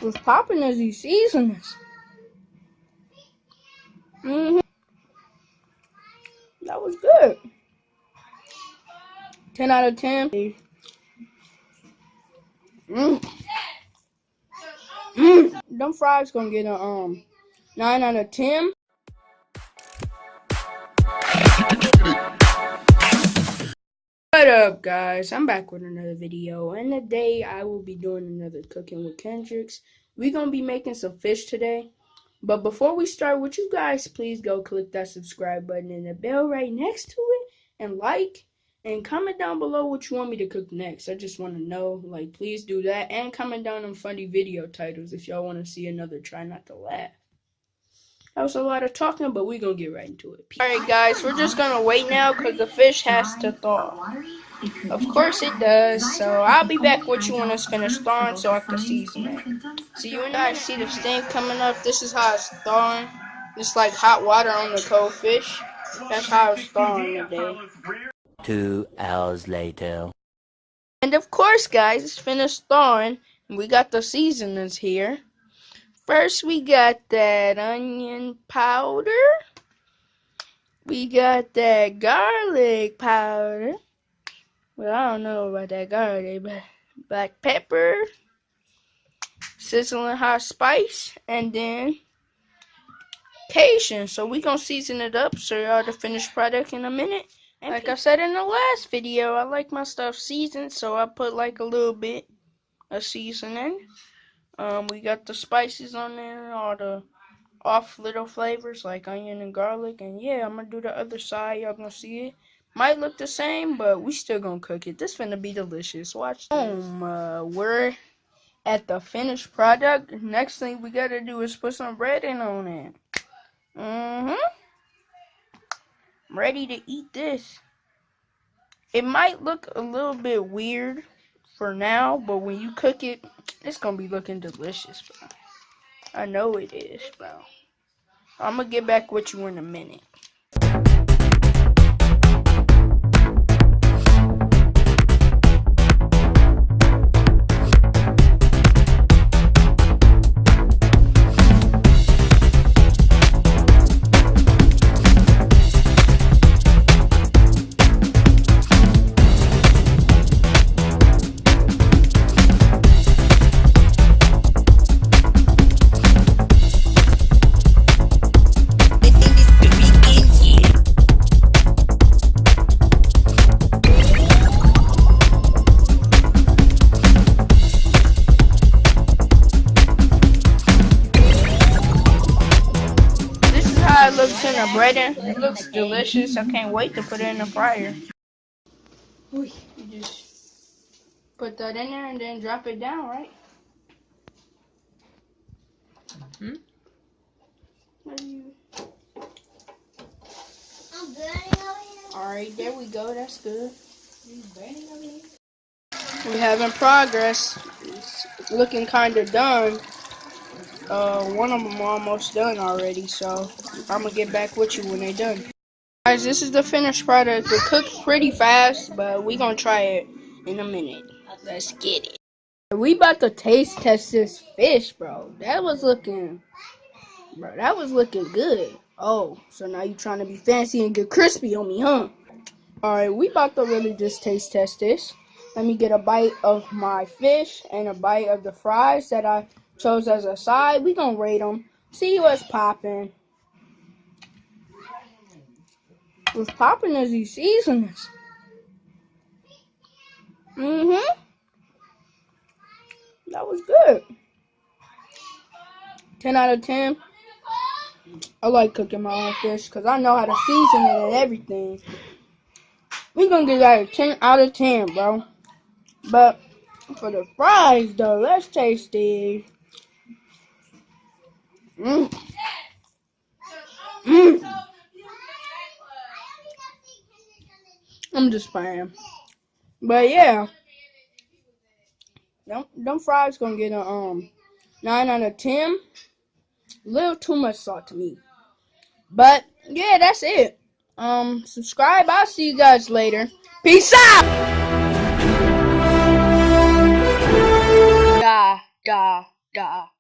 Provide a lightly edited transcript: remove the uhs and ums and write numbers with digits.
was popping as these seasons. That was good. 10 out of 10. Them fries gonna get a 9 out of 10. What up, guys? I'm back with another video, and today I will be doing another cooking with Kendrix. We're gonna be making some fish today, but before we start, would you guys please go click that subscribe button and the bell right next to it, and like and comment down below what you want me to cook next. I just want to know, like, please do that, and comment down them funny video titles if y'all want to see another Try Not to Laugh. That was a lot of talking, but we're gonna get right into it. Alright guys, we're just gonna wait now because the fish has to thaw. Of course it does, so I'll be back with you when it's finished thawing so I can season it. So you guys see the steam coming up? This is how it's thawing. It's like hot water on the cold fish. That's how it's thawing today. 2 hours later. And of course guys, it's finished thawing. We got the seasonings here. First, we got that onion powder. We got that garlic powder. Well, I don't know about that garlic, but black pepper, sizzling hot spice, and then Cajun. So we gonna season it up, show y'all the finished product in a minute. And like I said in the last video, I like my stuff seasoned, so I put like a little bit of seasoning. We got the spices on there, all the off little flavors like onion and garlic, and yeah, I'm gonna do the other side. Y'all gonna see it. Might look the same, but we still gonna cook it. This finna be delicious. Watch this. We're at the finished product. Next thing we gotta do is put some breading on it. I'm ready to eat this. It might look a little bit weird for now, but when you cook it, it's gonna be looking delicious, bro. I know it is, bro. I'm gonna get back with you in a minute. It looks in the breading. It looks delicious. I can't wait to put it in the fryer. You just put that in there and then drop it down, right? What are you? I'm burning over here. Alright, there we go. That's good. You burning over here? We're having progress. It's looking kind of done. One of them almost done already, so I'm gonna get back with you when they're done. Guys, this is the finished product. It cooked pretty fast, but we gonna try it in a minute. Let's get it. We about to taste test this fish, bro. That was looking good. Oh, so now you trying to be fancy and get crispy on me, huh? Alright, we about to really just taste test this. Let me get a bite of my fish and a bite of the fries that I chose as a side. We gonna rate them. See what's popping. What's popping is these seasonings. That was good. 10 out of 10. I like cooking my own fish because I know how to season it and everything. We gonna give that a 10 out of 10, bro. But for the fries, though, let's taste these. I'm just playing. But yeah, them fries gonna get a 9 out of 10. A little too much salt to me. But yeah, that's it. Subscribe. I'll see you guys later. Peace out. Da da da.